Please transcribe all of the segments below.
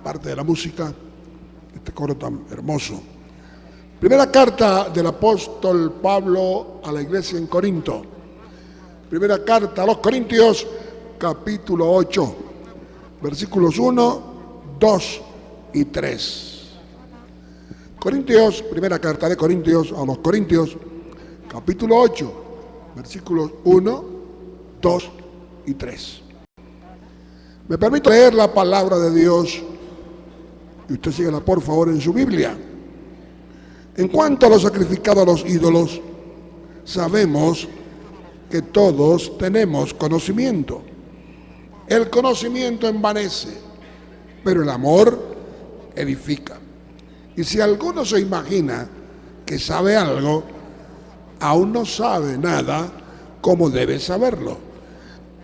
parte de la música, este coro tan hermoso. Primera carta del apóstol Pablo a la iglesia en Corinto. Primera carta a los Corintios, capítulo 8, versículos 1, 2 y 3. Corintios, primera carta de Corintios a los Corintios, capítulo 8, versículos 1, 2 y 3. Me permito leer la palabra de Dios y usted síguela por favor en su Biblia. En cuanto a lo sacrificado a los ídolos, sabemos que todos tenemos conocimiento. El conocimiento envanece, pero el amor edifica. Y si alguno se imagina que sabe algo, aún no sabe nada como debe saberlo.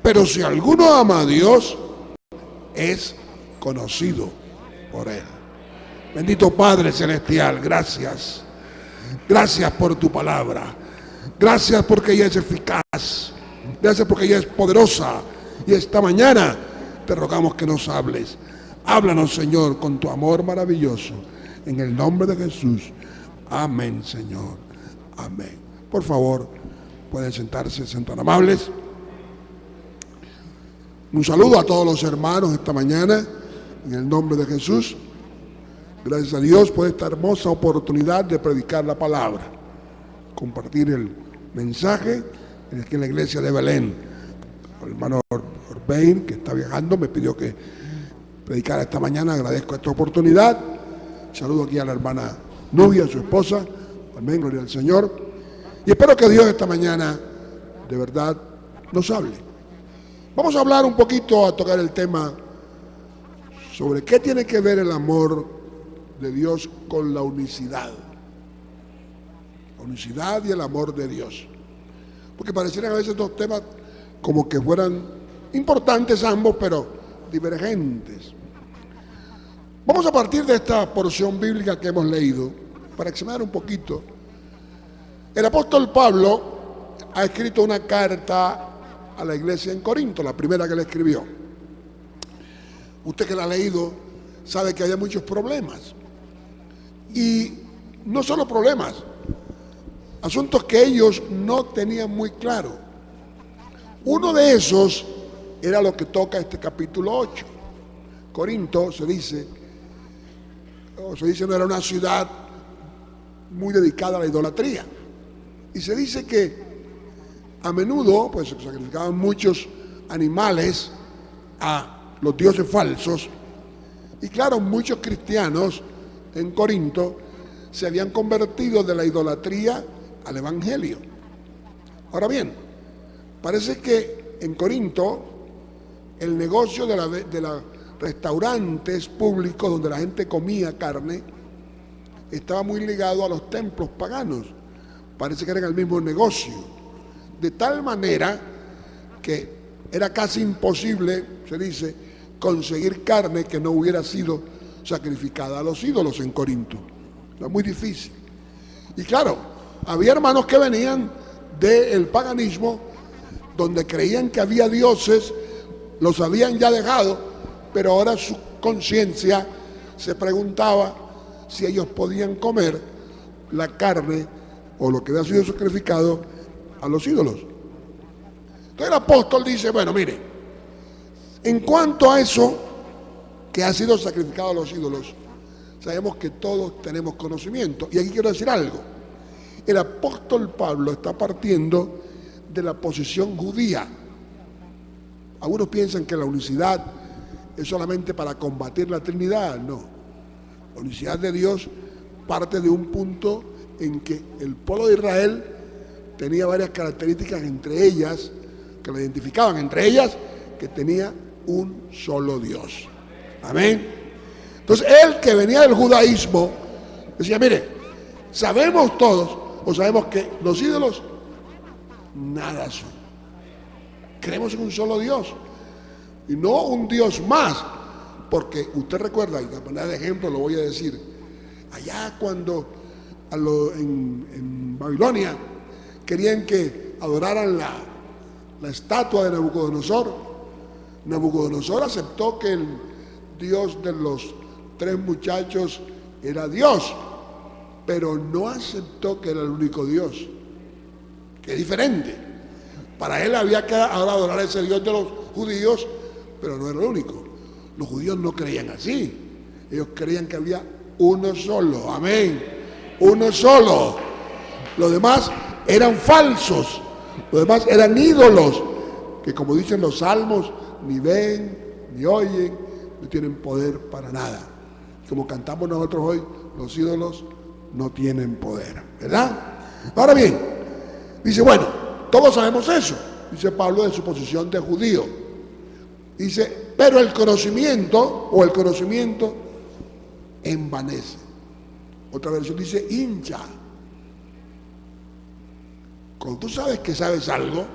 Pero si alguno ama a Dios, es conocido por Él. Bendito Padre Celestial, gracias. Gracias por tu palabra. Gracias porque ella es eficaz. Gracias porque ella es poderosa. Y esta mañana te rogamos que nos hables. Háblanos, Señor, con tu amor maravilloso. En el nombre de Jesús. Amén, Señor. Amén. Por favor, pueden sentarse, sean tan amables. Un saludo a todos los hermanos esta mañana. En el nombre de Jesús. Gracias a Dios por esta hermosa oportunidad de predicar la palabra. Compartir el mensaje aquí en la iglesia de Belén. El hermano Orbein, que está viajando, me pidió que predicara esta mañana. Agradezco esta oportunidad. Saludo aquí a la hermana Nubia, su esposa. Amén, gloria al Señor. Y espero que Dios esta mañana de verdad nos hable. Vamos a hablar un poquito, a tocar el tema sobre qué tiene que ver el amor de Dios con la unicidad. La unicidad y el amor de Dios. Porque parecieran a veces dos temas como que fueran importantes ambos, pero divergentes. Vamos a partir de esta porción bíblica que hemos leído para examinar un poquito. El apóstol Pablo ha escrito una carta a la iglesia en Corinto, la primera que le escribió. Usted que la ha leído sabe que había muchos problemas. Y no solo problemas, asuntos que ellos no tenían muy claro. Uno de esos era lo que toca este capítulo 8. Corinto se dice no era una ciudad muy dedicada a la idolatría. Y se dice que a menudo pues se sacrificaban muchos animales a los dioses falsos. Y claro, muchos cristianos en Corinto se habían convertido de la idolatría al evangelio. Ahora bien, parece que en Corinto el negocio de los restaurantes públicos donde la gente comía carne estaba muy ligado a los templos paganos. Parece que era el mismo negocio. De tal manera que era casi imposible, se dice, conseguir carne que no hubiera sido sacrificada a los ídolos en Corinto. Era muy difícil. Y claro, había hermanos que venían del paganismo, donde creían que había dioses, los habían ya dejado, pero ahora su conciencia se preguntaba si ellos podían comer la carne o lo que había sido sacrificado a los ídolos. Entonces el apóstol dice, bueno, mire, en cuanto a eso que ha sido sacrificado a los ídolos, sabemos que todos tenemos conocimiento. Y aquí quiero decir algo. El apóstol Pablo está partiendo de la posición judía. Algunos piensan que la unicidad es solamente para combatir la Trinidad. No. La unicidad de Dios parte de un punto en que el pueblo de Israel tenía varias características, entre ellas, que la identificaban, entre ellas, que tenía un solo Dios. Amén. Entonces él, que venía del judaísmo, decía, mire, sabemos todos, o sabemos que los ídolos nada son. Creemos en un solo Dios y no un Dios más, porque usted recuerda, y de manera de ejemplo lo voy a decir, allá cuando en Babilonia querían que adoraran la estatua de Nabucodonosor, Nabucodonosor aceptó que el Dios de los 3 muchachos era Dios, pero no aceptó que era el único Dios, que es diferente. Para él había que ahora adorar a ese Dios de los judíos, pero no era el único. Los judíos no creían así. Ellos creían que había uno solo. Amén. Uno solo. Los demás eran falsos. Los demás eran ídolos, que como dicen los salmos, ni ven, ni oyen, no tienen poder para nada. Como cantamos nosotros hoy, los ídolos no tienen poder, ¿verdad? Ahora bien, dice, bueno, todos sabemos eso, dice Pablo de su posición de judío. Dice, pero el conocimiento envanece. Otra versión dice hincha. Cuando tú sabes que sabes algo,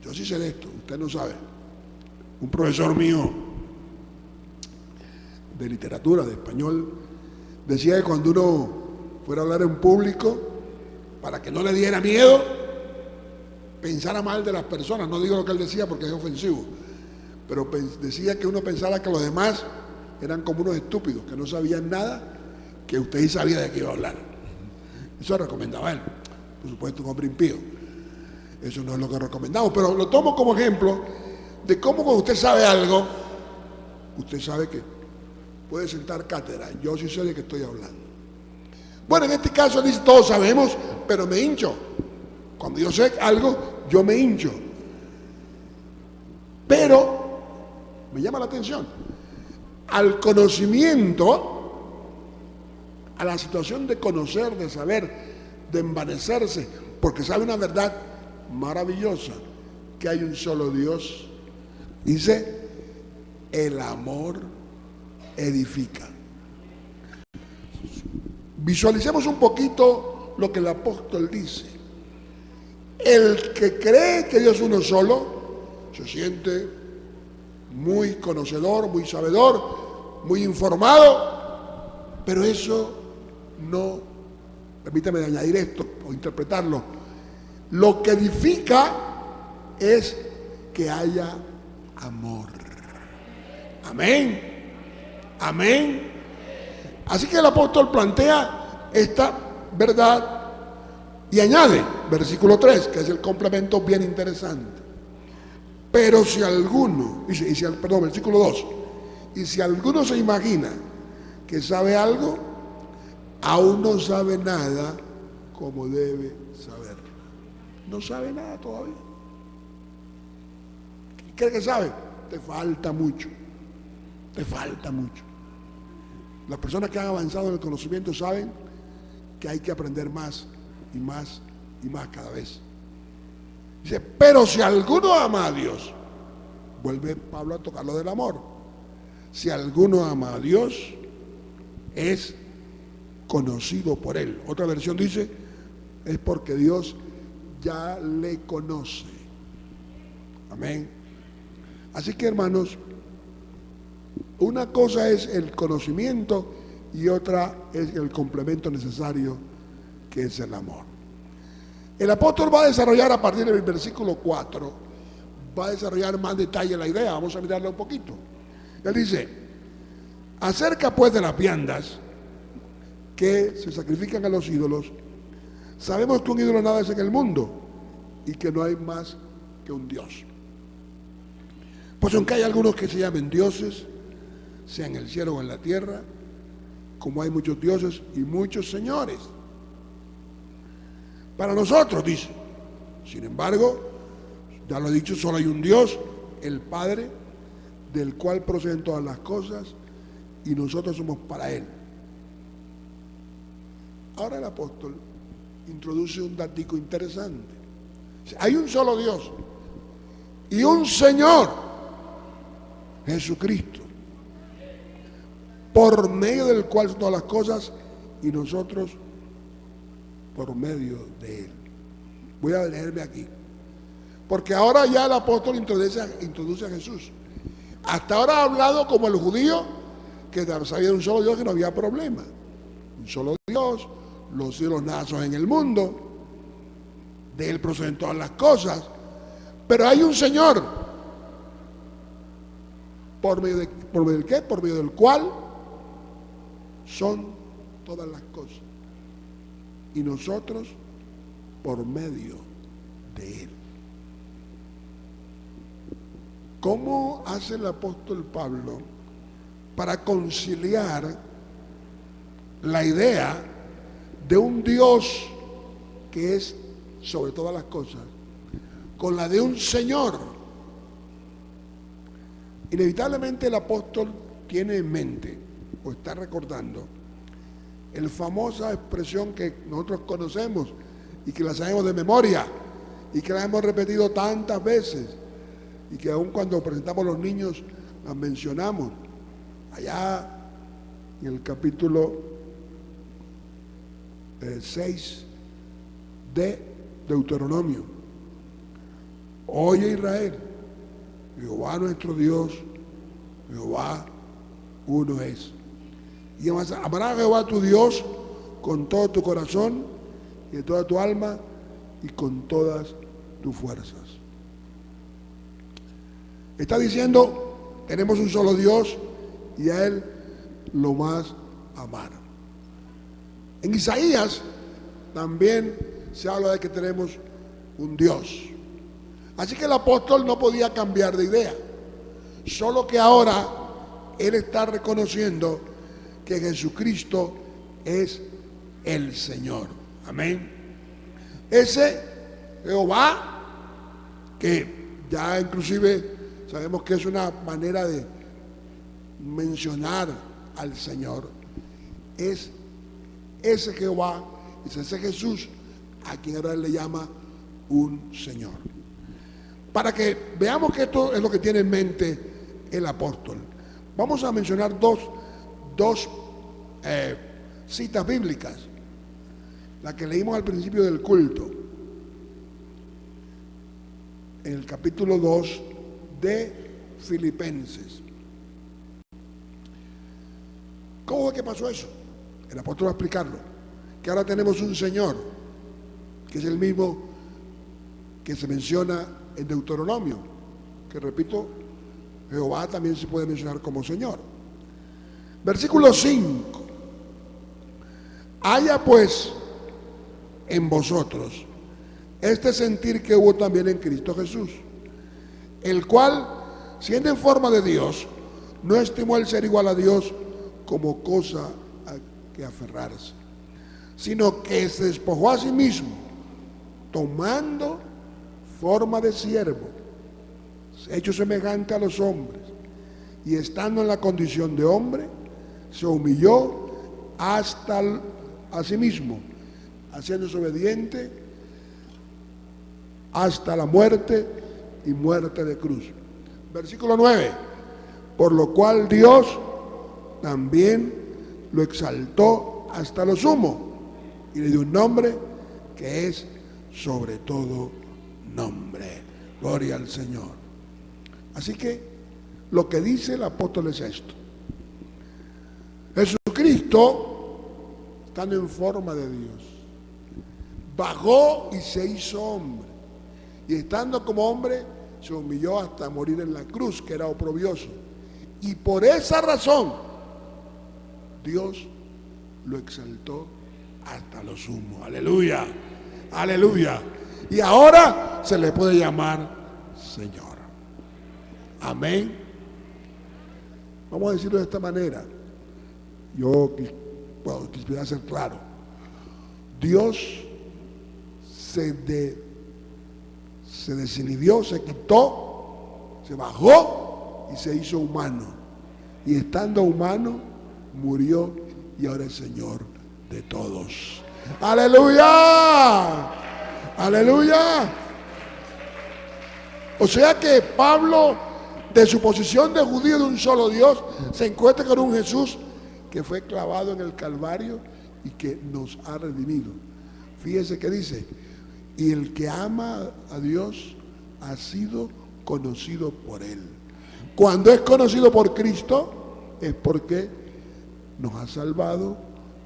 yo sí sé de esto, usted no sabe. Un profesor mío de literatura, de español, decía que cuando uno fuera a hablar en público, para que no le diera miedo, pensara mal de las personas. No digo lo que él decía porque es ofensivo, pero decía que uno pensara que los demás eran como unos estúpidos, que no sabían nada, que usted sí sabía de qué iba a hablar. Eso recomendaba él. Por supuesto, un hombre impío. Eso no es lo que recomendamos, pero lo tomo como ejemplo de cómo cuando usted sabe algo, usted sabe que puede sentar cátedra. Yo sí sé de qué estoy hablando. Bueno, en este caso dice, todos sabemos, pero me hincho. Cuando yo sé algo, yo me hincho. Pero me llama la atención. Al conocimiento, a la situación de conocer, de saber, de envanecerse, porque sabe una verdad maravillosa, que hay un solo Dios. Dice, el amor edifica. Visualicemos un poquito lo que el apóstol dice. El que cree que Dios es uno solo, se siente muy conocedor, muy sabedor, muy informado, pero eso no, permítame añadir esto o interpretarlo, lo que edifica es que haya amor. Amén. Amén. Así que el apóstol plantea esta verdad y añade, versículo 3, que es el complemento bien interesante. Pero si alguno, versículo 2, y si alguno se imagina que sabe algo, aún no sabe nada como debe saber. No sabe nada todavía. ¿Cree que sabe? Te falta mucho. Te falta mucho. Las personas que han avanzado en el conocimiento saben que hay que aprender más y más y más cada vez. Dice, pero si alguno ama a Dios, vuelve Pablo a tocar lo del amor. Si alguno ama a Dios, es conocido por él. Otra versión dice, es porque Dios ya le conoce. Amén. Así que, hermanos, una cosa es el conocimiento y otra es el complemento necesario, que es el amor. El apóstol va a desarrollar a partir del versículo 4, va a desarrollar más detalle la idea. Vamos a mirarla un poquito. Él dice, acerca pues de las viandas que se sacrifican a los ídolos, sabemos que un ídolo nada es en el mundo y que no hay más que un Dios. Pues aunque hay algunos que se llamen dioses, sea en el cielo o en la tierra, como hay muchos dioses y muchos señores. Para nosotros, dice, sin embargo, ya lo he dicho, solo hay un Dios, el Padre, del cual proceden todas las cosas, y nosotros somos para Él. Ahora el apóstol introduce un datico interesante. Hay un solo Dios y un Señor, Jesucristo, por medio del cual son todas las cosas y nosotros por medio de Él. Voy a leerme aquí, porque ahora ya el apóstol introduce a Jesús. Hasta ahora ha hablado como el judío, que sabía de un solo Dios, que no había problema. Un solo Dios, los cielos nada son en el mundo, de Él proceden todas las cosas, pero hay un Señor. ¿Por medio del qué? Por medio del cual son todas las cosas. Y nosotros por medio de Él. ¿Cómo hace el apóstol Pablo para conciliar la idea de un Dios que es sobre todas las cosas con la de un Señor? Inevitablemente el apóstol tiene en mente o está recordando la famosa expresión que nosotros conocemos y que la sabemos de memoria y que la hemos repetido tantas veces y que aun cuando presentamos a los niños las mencionamos allá en el capítulo 6 de Deuteronomio. Oye Israel, Jehová nuestro Dios, Jehová uno es. Y amarás a Jehová tu Dios con todo tu corazón y de toda tu alma y con todas tus fuerzas. Está diciendo, tenemos un solo Dios y a Él lo más amar. En Isaías también se habla de que tenemos un Dios. Así que el apóstol no podía cambiar de idea. Solo que ahora él está reconociendo que Jesucristo es el Señor. Amén. Ese Jehová, que ya inclusive sabemos que es una manera de mencionar al Señor, es ese Jehová, es ese Jesús a quien ahora él le llama un Señor. Para que veamos que esto es lo que tiene en mente el apóstol, vamos a mencionar dos citas bíblicas. La que leímos al principio del culto, en el capítulo 2 de Filipenses. ¿Cómo fue que pasó eso? El apóstol va a explicarlo. Que ahora tenemos un Señor, que es el mismo que se menciona en Deuteronomio, que repito, Jehová también se puede mencionar como Señor. Versículo 5. Haya pues en vosotros este sentir que hubo también en Cristo Jesús, el cual, siendo en forma de Dios, no estimó el ser igual a Dios como cosa a que aferrarse, sino que se despojó a sí mismo, tomando forma de siervo, hecho semejante a los hombres, y estando en la condición de hombre, se humilló hasta a sí mismo, haciéndose obediente hasta la muerte y muerte de cruz. Versículo 9. Por lo cual Dios también lo exaltó hasta lo sumo y le dio un nombre que es sobre todo nombre. Gloria al Señor. Así que lo que dice el apóstol es esto: Jesucristo, estando en forma de Dios, bajó y se hizo hombre, y estando como hombre se humilló hasta morir en la cruz, que era oprobioso, y por esa razón Dios lo exaltó hasta lo sumo. Aleluya, aleluya. Y ahora se le puede llamar Señor. Amén. Vamos a decirlo de esta manera. Yo quisiera ser claro. Dios se desinhibió, se quitó, se bajó y se hizo humano. Y estando humano, murió y ahora es Señor de todos. ¡Aleluya! ¡Aleluya! O sea que Pablo, de su posición de judío de un solo Dios, se encuentra con un Jesús que fue clavado en el Calvario y que nos ha redimido. Fíjese que dice: y el que ama a Dios ha sido conocido por Él. Cuando es conocido por Cristo es porque nos ha salvado,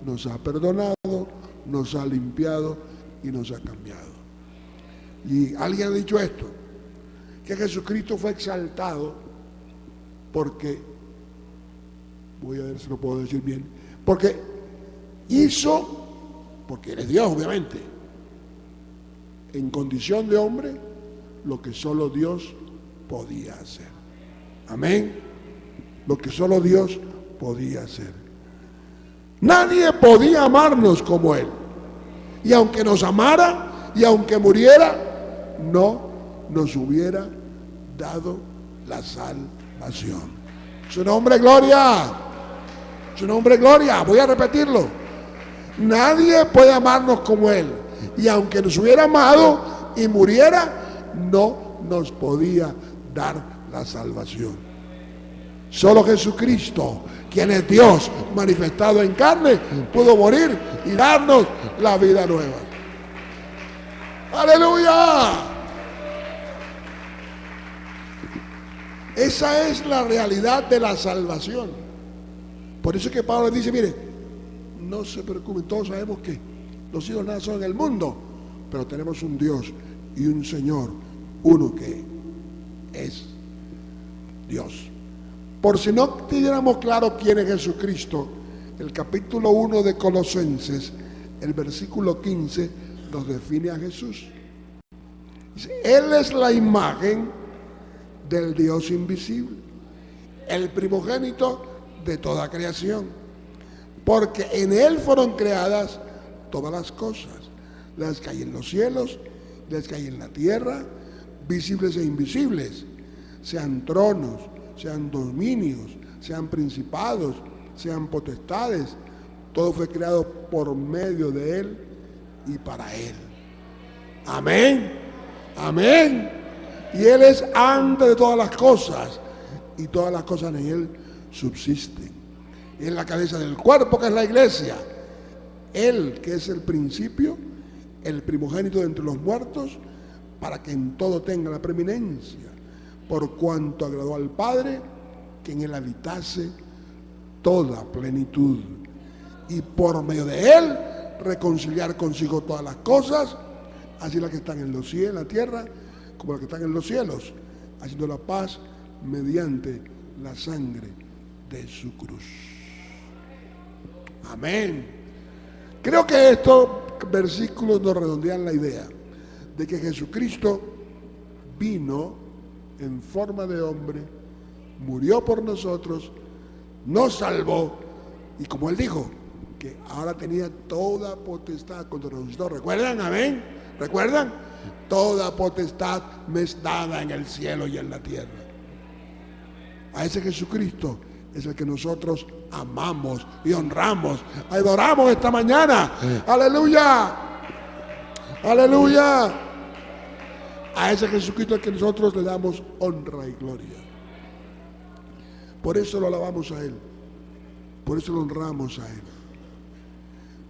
nos ha perdonado, nos ha limpiado y nos ha cambiado. Y alguien ha dicho esto, que Jesucristo fue exaltado porque, voy a ver si lo puedo decir bien, porque hizo, porque Él es Dios obviamente, en condición de hombre, lo que solo Dios podía hacer. Amén. Lo que solo Dios podía hacer. Nadie podía amarnos como Él. Y aunque nos amara y aunque muriera, no nos hubiera dado la salvación. Su nombre, gloria. Su nombre, gloria. Voy a repetirlo. Nadie puede amarnos como Él. Y aunque nos hubiera amado y muriera, no nos podía dar la salvación. Solo Jesucristo, quien es Dios manifestado en carne, pudo morir y darnos la vida nueva. ¡Aleluya! Esa es la realidad de la salvación. Por eso es que Pablo dice, mire, no se preocupen, todos sabemos que los hijos nada son en el mundo, pero tenemos un Dios y un Señor, uno que es Dios. Por si no tuviéramos claro quién es Jesucristo, el capítulo 1 de Colosenses, el versículo 15, nos define a Jesús. Dice, Él es la imagen del Dios invisible, el primogénito de toda creación, porque en Él fueron creadas todas las cosas, las que hay en los cielos, las que hay en la tierra, visibles e invisibles, sean tronos, sean dominios, sean principados, sean potestades. Todo fue creado por medio de Él y para Él. Amén. Amén. Y Él es antes de todas las cosas, y todas las cosas en Él subsisten. Es la cabeza del cuerpo, que es la iglesia. Él, que es el principio, el primogénito de entre los muertos, para que en todo tenga la preeminencia, por cuanto agradó al Padre que en Él habitase toda plenitud, y por medio de Él reconciliar consigo todas las cosas, así las que están en los cielos, en la tierra, como las que están en los cielos, haciendo la paz mediante la sangre de su cruz. Amén. Creo que estos versículos nos redondean la idea de que Jesucristo vino en forma de hombre, murió por nosotros, nos salvó, y como Él dijo, que ahora tenía toda potestad cuando resucitó. ¿Recuerdan? Amén. ¿Recuerdan? Toda potestad me es dada en el cielo y en la tierra. A ese Jesucristo es el que nosotros amamos y honramos, adoramos esta mañana. Aleluya. Aleluya. A ese Jesucristo al que nosotros le damos honra y gloria. Por eso lo alabamos a Él. Por eso lo honramos a Él.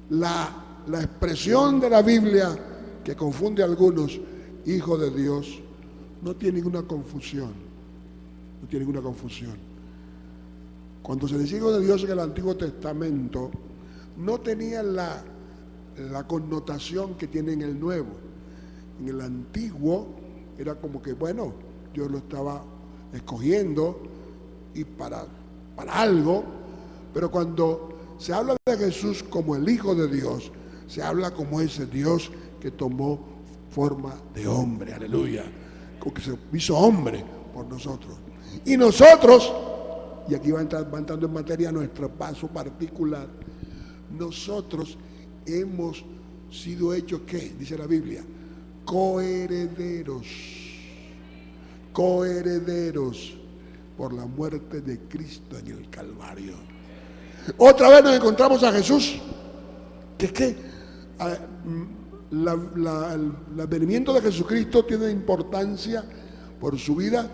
La expresión de la Biblia que confunde a algunos, hijo de Dios, no tiene ninguna confusión. No tiene ninguna confusión. Cuando se decía hijo de Dios en el Antiguo Testamento, no tenía la connotación que tiene en el Nuevo. En el Antiguo era como que, bueno, Dios lo estaba escogiendo y para algo, pero cuando se habla de Jesús como el Hijo de Dios, se habla como ese Dios que tomó forma de hombre, aleluya, como que se hizo hombre por nosotros. Y nosotros, y aquí va entrando en materia nuestro paso particular, nosotros hemos sido hechos, ¿qué? Dice la Biblia, coherederos por la muerte de Cristo en el Calvario. Otra vez nos encontramos a Jesús, que es que el advenimiento de Jesucristo tiene importancia por su vida,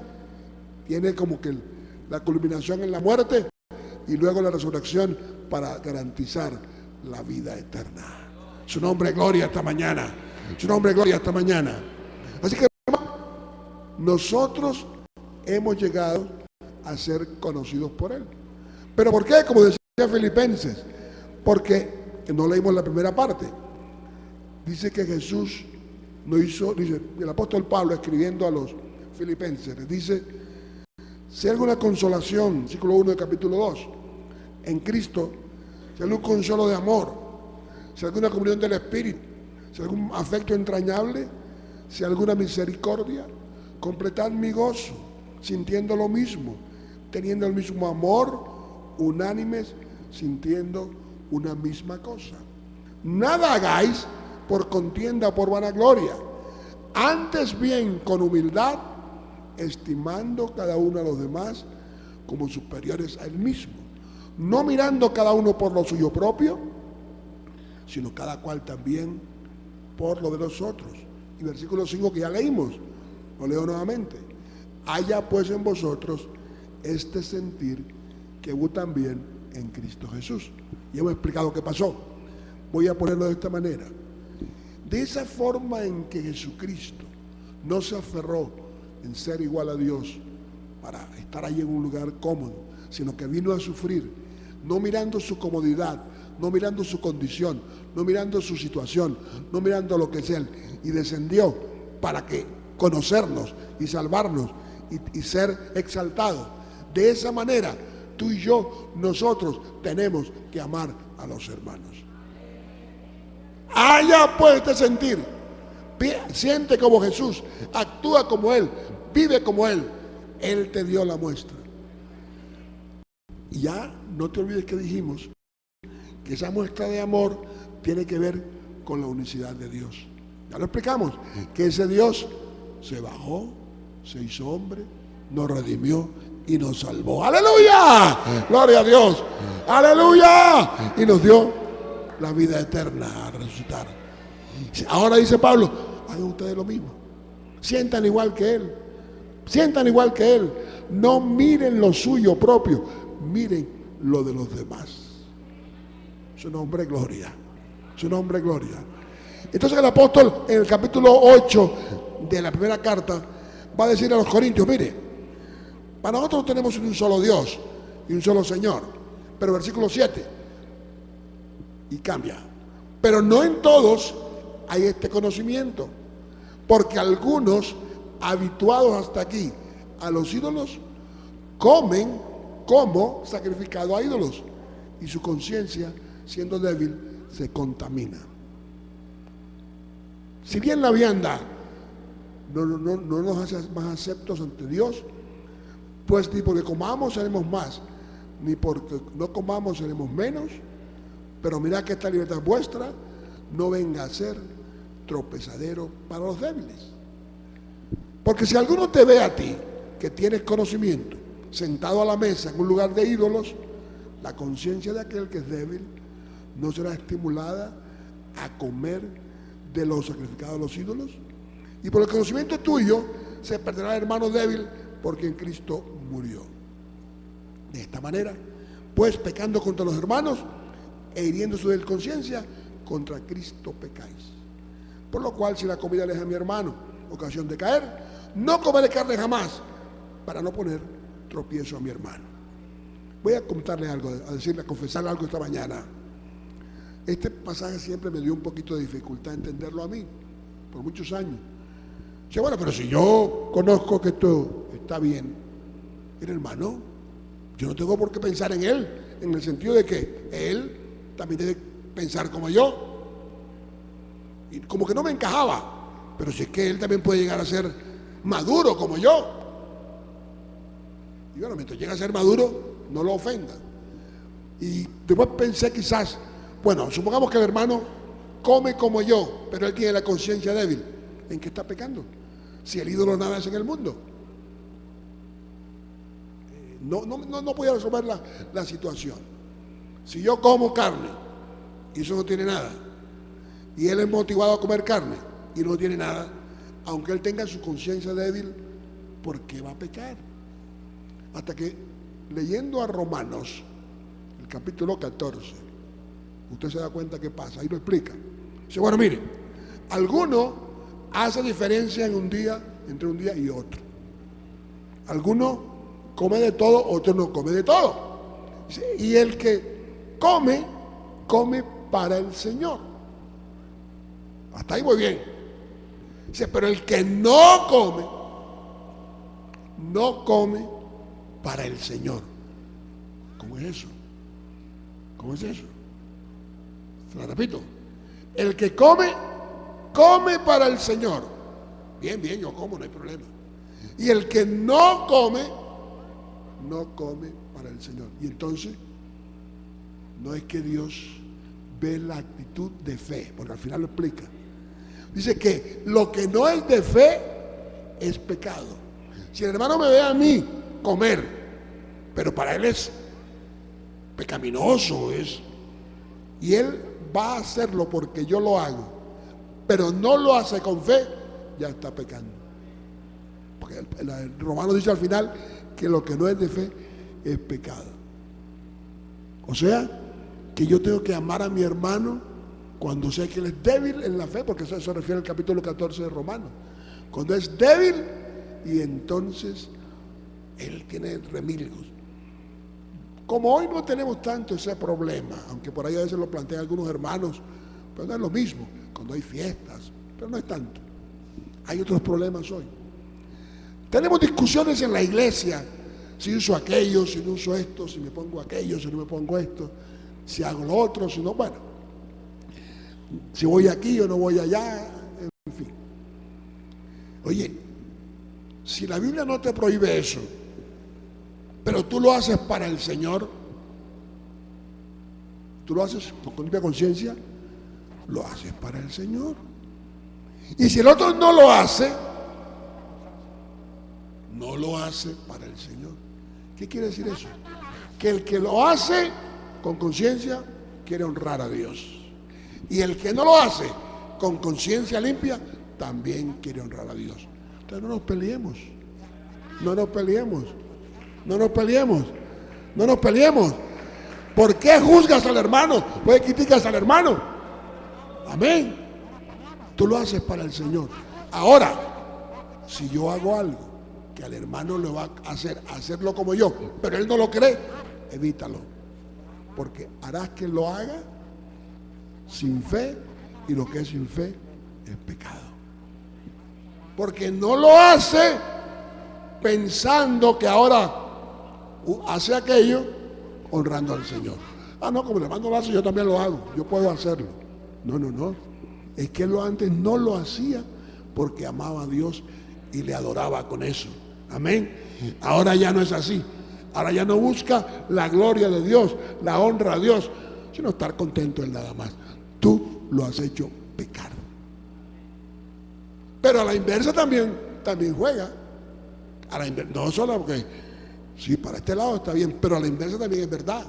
tiene como que la culminación en la muerte y luego la resurrección para garantizar la vida eterna. Su nombre gloria esta mañana. Su nombre gloria esta mañana. Así que nosotros hemos llegado a ser conocidos por Él. ¿Pero por qué? Como decía Filipenses, porque no leímos la primera parte. Dice que Jesús no hizo, dice el apóstol Pablo escribiendo a los filipenses, les dice, Si hay alguna consolación, versículo 1 del capítulo 2, en Cristo, si hay algún consuelo de amor, si hay alguna comunión del Espíritu, si hay algún afecto entrañable, si hay alguna misericordia, completad mi gozo, sintiendo lo mismo, teniendo el mismo amor, unánimes, sintiendo una misma cosa. Nada hagáis por contienda o por vanagloria, antes bien con humildad, estimando cada uno a los demás como superiores a él mismo, no mirando cada uno por lo suyo propio, sino cada cual también por lo de los otros. Y versículo 5 que ya leímos, lo leo nuevamente. Haya pues en vosotros este sentir que hubo también en Cristo Jesús. Y hemos explicado qué pasó. Voy a ponerlo de esta manera. De esa forma en que Jesucristo no se aferró en ser igual a Dios para estar ahí en un lugar cómodo, sino que vino a sufrir, no mirando su comodidad, no mirando su condición, no mirando su situación, no mirando lo que es Él, y descendió para que conocernos y salvarnos y ser exaltado. De esa manera, tú y yo, nosotros tenemos que amar a los hermanos. Haya pues este sentir, siente como Jesús, actúa como Él, vive como Él. Él te dio la muestra. Y ya no te olvides que dijimos que esa muestra de amor tiene que ver con la unicidad de Dios. Ya lo explicamos, que ese Dios se bajó, se hizo hombre, nos redimió y nos salvó. ¡Aleluya! ¡Gloria a Dios! ¡Aleluya! Y nos dio la vida eterna a resucitar. Ahora dice Pablo, hagan ustedes lo mismo. Sientan igual que Él. Sientan igual que Él. No miren lo suyo propio, miren lo de los demás. Su nombre es gloria. Su nombre es gloria. Entonces el apóstol en el capítulo 8 de la primera carta va a decir a los corintios, mire, para nosotros tenemos un solo Dios y un solo Señor. Pero versículo 7, y cambia. Pero no en todos hay este conocimiento, porque algunos, habituados hasta aquí a los ídolos, comen como sacrificado a ídolos, y su conciencia, siendo débil, se contamina. Si bien la vianda no nos hace más aceptos ante Dios, pues ni porque comamos seremos más, ni porque no comamos seremos menos, pero mirad que esta libertad vuestra no venga a ser tropezadero para los débiles. Porque si alguno te ve a ti, que tienes conocimiento, sentado a la mesa en un lugar de ídolos, la conciencia de aquel que es débil no será estimulada a comer de los sacrificados a los ídolos. Y por el conocimiento tuyo se perderá el hermano débil, porque en Cristo murió. De esta manera, pues pecando contra los hermanos e hiriendo su conciencia, contra Cristo pecáis. Por lo cual, si la comida le es a mi hermano ocasión de caer, no comeré carne jamás, para no poner tropiezo a mi hermano. Voy a contarle algo, a decirle, a confesarle algo esta mañana. Este pasaje siempre me dio un poquito de dificultad entenderlo a mí, por muchos años. Dice, bueno, pero si yo conozco que esto está bien, mira, hermano, yo no tengo por qué pensar en él, en el sentido de que él también debe pensar como yo. Y como que no me encajaba, pero si es que él también puede llegar a ser maduro como yo. Y bueno, mientras llega a ser maduro, no lo ofenda. Y después pensé quizás, bueno, supongamos que el hermano come como yo, pero él tiene la conciencia débil. ¿En qué está pecando? Si el ídolo nada es en el mundo. No podía resolver la situación. Si yo como carne y eso no tiene nada, y él es motivado a comer carne y no tiene nada, aunque él tenga su conciencia débil, ¿por qué va a pecar? Hasta que, leyendo a Romanos, el capítulo 14, usted se da cuenta qué pasa, ahí lo explica. Dice, bueno, mire, alguno hace diferencia en un día, entre un día y otro. Alguno come de todo, otro no come de todo. Dice, y el que come, come para el Señor. Hasta ahí muy bien. Dice, pero el que no come para el Señor. ¿Cómo es eso? ¿Cómo es eso? Se lo repito. El que come, come para el Señor. Bien, bien, yo como, no hay problema. Y el que no come, no come para el Señor. Y entonces, no es que Dios ve la actitud de fe, porque al final lo explica. Dice que lo que no es de fe es pecado. Si el hermano me ve a mí comer, pero para él es pecaminoso, y él va a hacerlo porque yo lo hago, pero no lo hace con fe, ya está pecando. Porque el Romano dice al final que lo que no es de fe es pecado. O sea, que yo tengo que amar a mi hermano cuando sé que él es débil en la fe, porque eso se refiere al capítulo 14 de Romanos. Cuando es débil y entonces él tiene remilgos. Como hoy no tenemos tanto ese problema, aunque por ahí a veces lo plantean algunos hermanos, pero no es lo mismo, cuando hay fiestas, pero no es tanto. Hay otros problemas hoy. Tenemos discusiones en la iglesia, si uso aquello, si no uso esto, si me pongo aquello, si no me pongo esto, si hago lo otro, si no, bueno, si voy aquí o no voy allá, en fin. Oye, si la Biblia no te prohíbe eso, pero tú lo haces para el Señor, tú lo haces con limpia conciencia, lo haces para el Señor. Y si el otro no lo hace, no lo hace para el Señor. ¿Qué quiere decir eso? Que el que lo hace con conciencia quiere honrar a Dios. Y el que no lo hace con conciencia limpia también quiere honrar a Dios. Entonces no nos peleemos. No nos peleemos. No nos peleemos. No nos peleemos. ¿Por qué juzgas al hermano? ¿Por qué criticas al hermano? Amén. Tú lo haces para el Señor. Ahora, si yo hago algo que al hermano le va a hacerlo como yo, pero él no lo cree, evítalo. Porque harás que lo haga sin fe, y lo que es sin fe es pecado. Porque no lo hace pensando que ahora hace aquello honrando al Señor. Ah, no, como el hermano lo hace, yo también lo hago, yo puedo hacerlo. No, no, no. Es que él antes no lo hacía porque amaba a Dios y le adoraba con eso. Amén. Ahora ya no es así. Ahora ya no busca la gloria de Dios, la honra a Dios, sino estar contento en nada más. Tú lo has hecho pecar. Pero a la inversa también juega. A la inversa, no solo porque, sí, para este lado está bien, pero a la inversa también es verdad.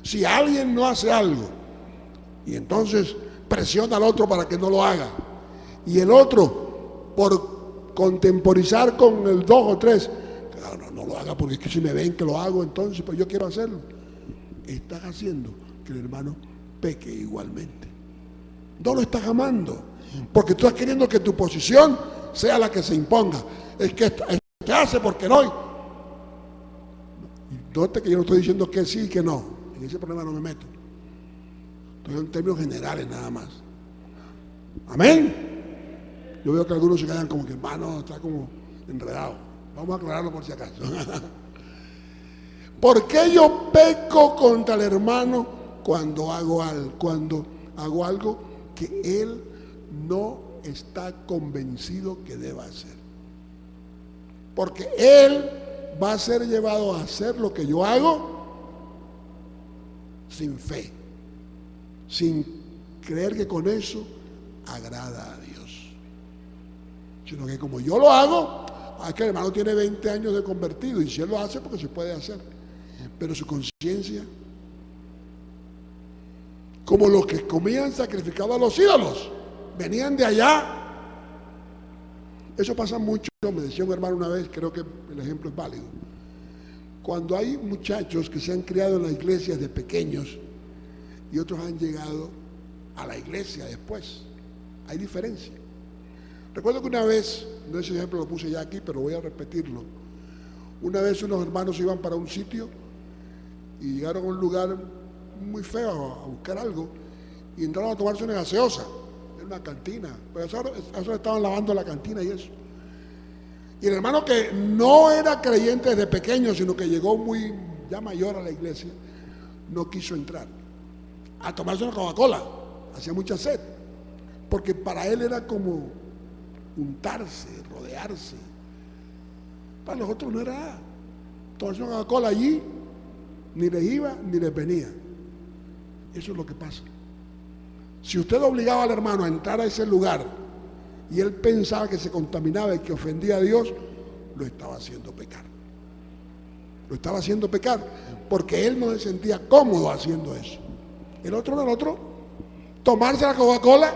Si alguien no hace algo y entonces presiona al otro para que no lo haga, y el otro, por contemporizar con el 2 o 3, no lo haga porque es que si me ven que lo hago, entonces pues yo quiero hacerlo, estás haciendo que el hermano peque igualmente. No lo estás amando, porque tú estás queriendo que tu posición sea la que se imponga. Es que hace porque no. Note que yo no estoy diciendo que sí y que no. En ese problema no me meto. Estoy en términos generales nada más. Amén. Yo veo que algunos se quedan como que hermano está como enredado. Vamos a aclararlo por si acaso. ¿Por qué yo peco contra el hermano cuando hago algo que él no está convencido que deba hacer? Porque él va a ser llevado a hacer lo que yo hago sin fe, sin creer que con eso agrada a Dios, sino que como yo lo hago, es que el hermano tiene 20 años de convertido y si él lo hace porque se puede hacer, pero su conciencia, como los que comían sacrificado a los ídolos, venían de allá. Eso pasa mucho, me decía un hermano una vez, creo que el ejemplo es válido. Cuando hay muchachos que se han criado en las iglesias de pequeños y otros han llegado a la iglesia después, hay diferencia. Recuerdo que una vez, no ese ejemplo lo puse ya aquí, pero voy a repetirlo. Una vez unos hermanos iban para un sitio y llegaron a un lugar muy feo a buscar algo y entraron a tomarse una gaseosa en una cantina, pero eso estaban lavando la cantina y eso. Y el hermano que no era creyente desde pequeño, sino que llegó muy ya mayor a la iglesia, no quiso entrar a tomarse una Coca-Cola. Hacía mucha sed, porque para él era como untarse, rodearse. Para los otros no era nada. Tomarse una Coca-Cola allí, ni les iba ni les venía. Eso es lo que pasa. Si usted obligaba al hermano a entrar a ese lugar y él pensaba que se contaminaba y que ofendía a Dios, lo estaba haciendo pecar. Lo estaba haciendo pecar porque él no se sentía cómodo haciendo eso. El otro no, el otro, tomarse la Coca-Cola,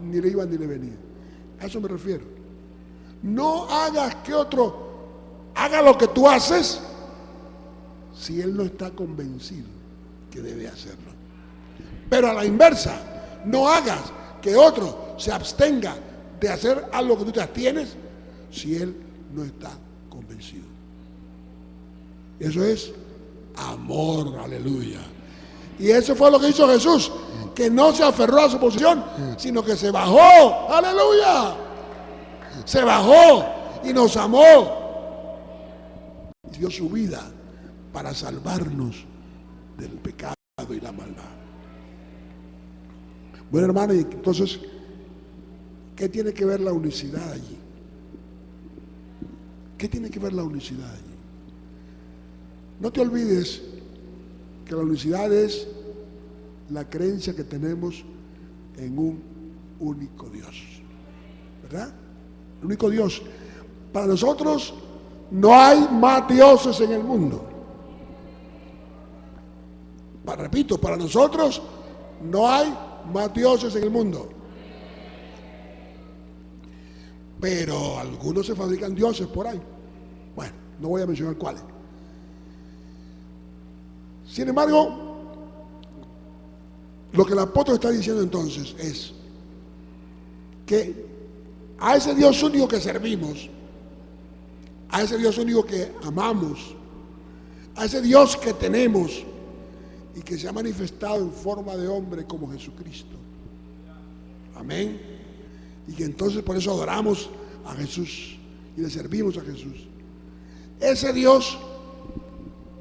ni le iba ni le venía. A eso me refiero. No hagas que otro haga lo que tú haces si él no está convencido que debe hacerlo. Pero a la inversa, no hagas que otro se abstenga de hacer algo que tú te abstienes si él no está convencido. Eso es amor, aleluya. Y eso fue lo que hizo Jesús, que no se aferró a su posición, sino que se bajó, aleluya. Se bajó y nos amó. Y dio su vida para salvarnos del pecado y la maldad. Bueno, hermano, y entonces, ¿qué tiene que ver la unicidad allí? ¿Qué tiene que ver la unicidad allí? No te olvides que la unicidad es la creencia que tenemos en un único Dios, ¿verdad? El único Dios. Para nosotros no hay más dioses en el mundo. Repito, para nosotros no hay más dioses en el mundo. Pero algunos se fabrican dioses por ahí. Bueno, no voy a mencionar cuáles. Sin embargo, lo que el apóstol está diciendo entonces es que a ese Dios único que servimos, a ese Dios único que amamos, a ese Dios que tenemos y que se ha manifestado en forma de hombre como Jesucristo. Amén. Y que entonces por eso adoramos a Jesús y le servimos a Jesús. Ese Dios,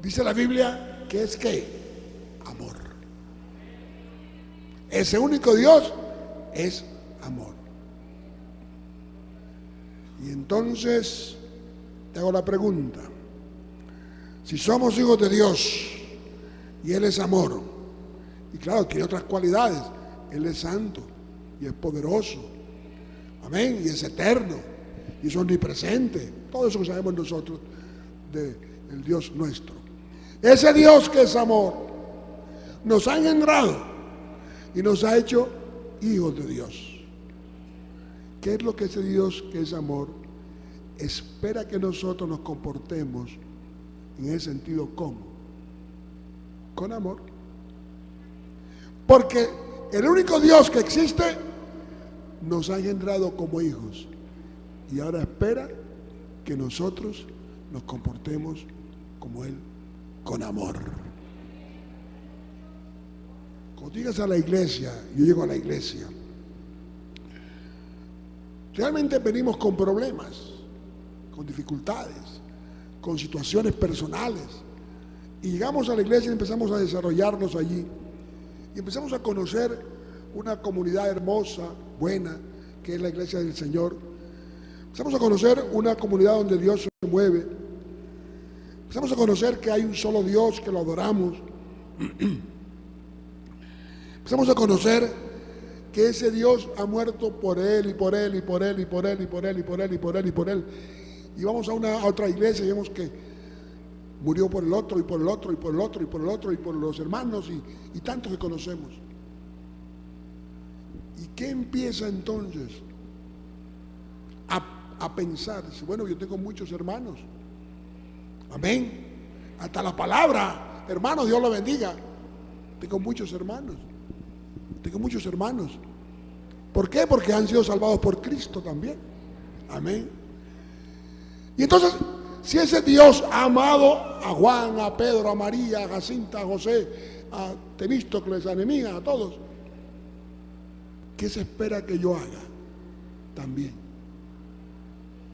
dice la Biblia, que es ¿qué? Amor. Ese único Dios es amor. Y entonces te hago la pregunta: si somos hijos de Dios y Él es amor, y claro, tiene otras cualidades, Él es santo y es poderoso, amén, y es eterno y es omnipresente, todo eso que sabemos nosotros del Dios nuestro. Ese Dios que es amor nos ha engendrado y nos ha hecho hijos de Dios. ¿Qué es lo que ese Dios que es amor espera que nosotros nos comportemos en ese sentido? ¿Cómo? Con amor. Porque el único Dios que existe nos ha engendrado como hijos y ahora espera que nosotros nos comportemos como Él, con amor. Cuando llegas a la iglesia, yo llego a la iglesia, realmente venimos con problemas, con dificultades, con situaciones personales. Y llegamos a la iglesia y empezamos a desarrollarnos allí. Y empezamos a conocer una comunidad hermosa, buena, que es la iglesia del Señor. Empezamos a conocer una comunidad donde Dios se mueve. Empezamos a conocer que hay un solo Dios, que lo adoramos. Empezamos a conocer que ese Dios ha muerto por él y por él y por él y por él y por él y por él y por él y por él. Y vamos a otra iglesia y vemos que murió por el otro y por el otro y por el otro y por el otro y por los hermanos y tantos que conocemos. ¿Y qué empieza entonces a pensar? Bueno, yo tengo muchos hermanos. Amén. Hasta la palabra, hermano, Dios lo bendiga. Tengo muchos hermanos. Tengo muchos hermanos. ¿Por qué? Porque han sido salvados por Cristo también. Amén. Y entonces, si ese Dios ha amado a Juan, a Pedro, a María, a Jacinta, a José, a Temístocles, a Nehemías, a todos, ¿qué se espera que yo haga? También.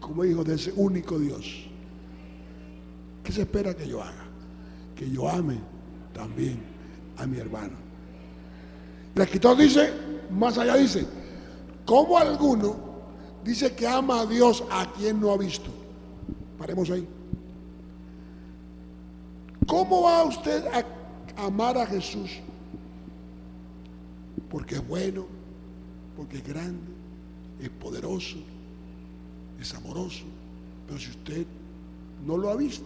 como hijo de ese único Dios. ¿Qué se espera que yo haga? Que yo ame también a mi hermano. El escritor dice, más allá dice, ¿cómo alguno dice que ama a Dios a quien no ha visto? Paremos ahí. ¿Cómo va usted a amar a Jesús? Porque es bueno, porque es grande, es poderoso, es amoroso. Pero si usted no lo ha visto,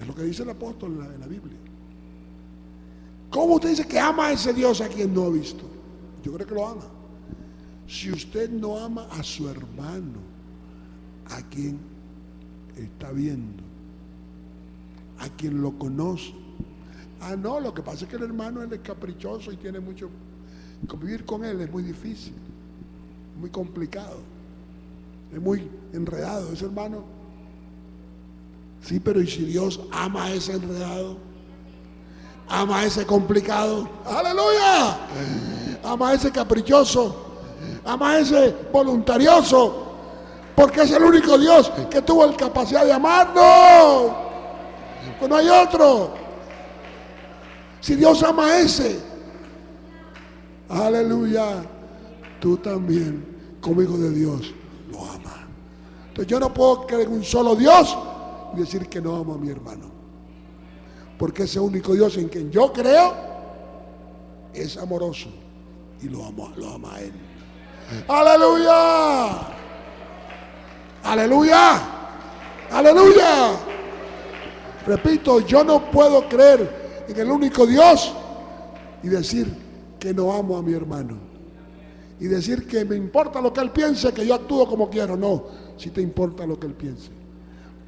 es lo que dice el apóstol en la Biblia. ¿Cómo usted dice que ama a ese Dios a quien no ha visto? Yo creo que lo ama. Si usted no ama a su hermano, a quien está viendo, a quien lo conoce. Ah, no, lo que pasa es que el hermano él es caprichoso y tiene mucho. Convivir con él es muy difícil, muy complicado, es muy enredado ese hermano. Sí, pero ¿y si Dios ama a ese enredado? Ama a ese complicado. ¡Aleluya! Ama a ese caprichoso. Ama a ese voluntarioso. Porque es el único Dios que tuvo la capacidad de amarnos. Pues no hay otro. Si Dios ama a ese, aleluya, tú también, como hijo de Dios, lo amas. Entonces yo no puedo creer en un solo Dios y decir que no amo a mi hermano. Porque ese único Dios en quien yo creo es amoroso y lo ama a Él. ¡Aleluya! ¡Aleluya! ¡Aleluya! Repito, yo no puedo creer en el único Dios y decir que no amo a mi hermano. Y decir que me importa lo que él piense, que yo actúo como quiero. No, si te importa lo que él piense.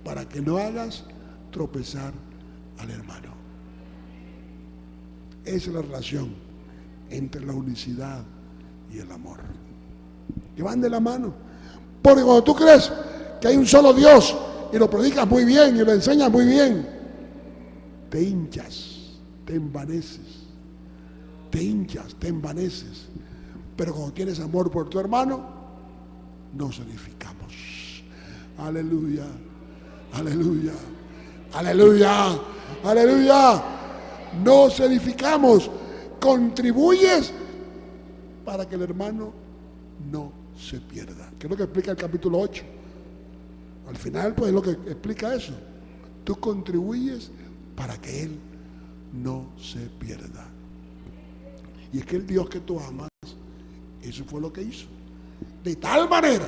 Para que no hagas tropezar al hermano. Esa es la relación entre la unicidad y el amor. Que van de la mano. Porque cuando tú crees que hay un solo Dios y lo predicas muy bien y lo enseñas muy bien, te hinchas, te envaneces. Te hinchas, te envaneces. Pero cuando tienes amor por tu hermano, nos edificamos. Aleluya, aleluya, aleluya, aleluya. Nos edificamos. Contribuyes para que el hermano no se pierda. ¿Qué es lo que explica el capítulo 8? Al final, pues es lo que explica eso. Tú contribuyes para que él no se pierda. Y es que el Dios que tú amas, eso fue lo que hizo. De tal manera,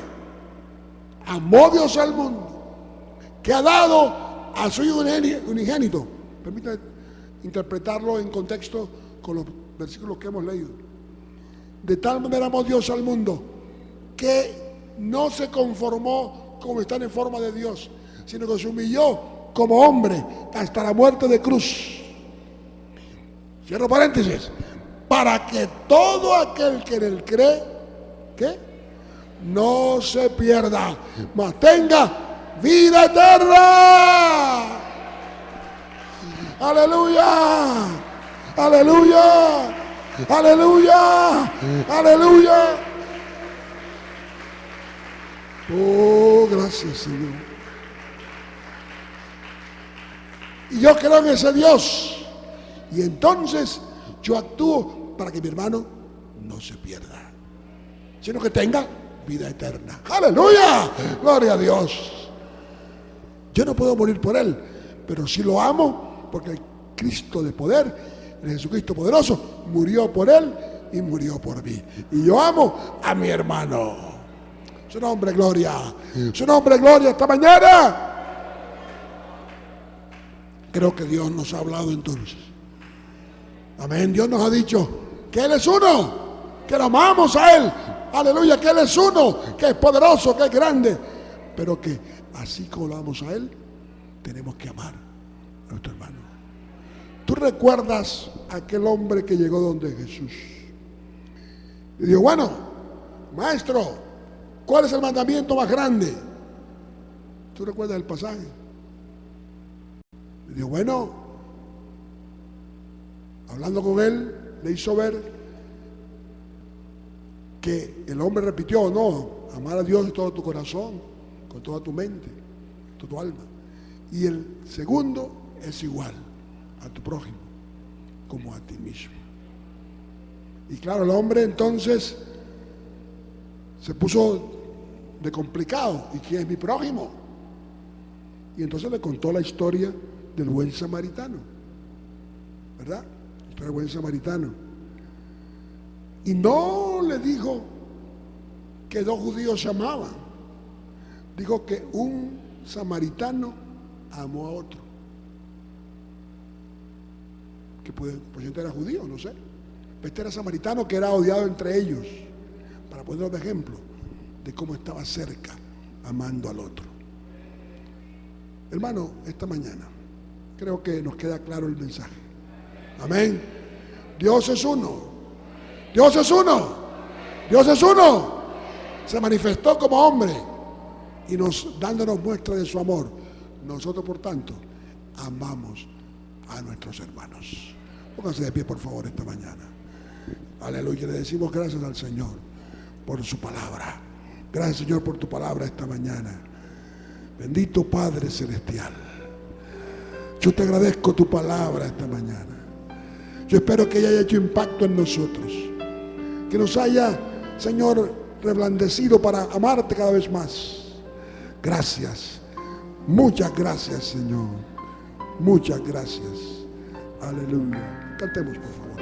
amó Dios al mundo, que ha dado a su Hijo unigénito. Permítame interpretarlo en contexto con los versículos que hemos leído. De tal manera amó Dios al mundo, que no se conformó como estar en forma de Dios, sino que se humilló como hombre hasta la muerte de cruz. Cierro paréntesis. Para que todo aquel que en él cree, ¿qué? No se pierda, mas tenga vida eterna. Aleluya, aleluya, aleluya, aleluya. Oh, gracias, Señor. Y yo creo en ese Dios. Y entonces yo actúo para que mi hermano no se pierda, sino que tenga vida eterna. ¡Aleluya! ¡Gloria a Dios! Yo no puedo morir por él, pero sí lo amo porque el Cristo de poder, el Jesucristo poderoso, murió por él y murió por mí. Y yo amo a mi hermano. Su nombre, gloria. Su nombre, gloria, esta mañana. Creo que Dios nos ha hablado entonces. Amén. Dios nos ha dicho que Él es uno, que lo amamos a Él. Aleluya, que Él es uno, que es poderoso, que es grande. Pero que así como lo amamos a Él, tenemos que amar a nuestro hermano. ¿Tú recuerdas a aquel hombre que llegó donde Jesús? Y dijo, bueno, maestro, ¿cuál es el mandamiento más grande? ¿Tú recuerdas el pasaje? Y dijo, bueno, hablando con él, le hizo ver que el hombre repitió, no, amar a Dios de todo tu corazón, con toda tu mente, toda tu alma. Y el segundo es igual, a tu prójimo, como a ti mismo. Y claro, el hombre entonces se puso de complicado. ¿Y quién es mi prójimo? Y entonces le contó la historia del buen samaritano, ¿verdad? La historia del buen samaritano. Y no le dijo que dos judíos se amaban. Dijo que un samaritano amó a otro. Que por cierto era judío, no sé. Este era samaritano que era odiado entre ellos. Para ponerlo de ejemplo de cómo estaba cerca, amando al otro. Hermano, esta mañana creo que nos queda claro el mensaje. Amén. Dios es uno. Dios es uno. Dios es uno. Se manifestó como hombre y dándonos muestra de su amor. Nosotros, por tanto, amamos a nuestros hermanos. Pónganse de pie, por favor, esta mañana. Aleluya. Le decimos gracias al Señor por su palabra. Gracias, Señor, por tu palabra esta mañana. Bendito Padre Celestial. Yo te agradezco tu palabra esta mañana. Yo espero que haya hecho impacto en nosotros. Que nos haya, Señor, reblandecido para amarte cada vez más. Gracias. Muchas gracias, Señor. Muchas gracias. Aleluya. Cantemos, por favor.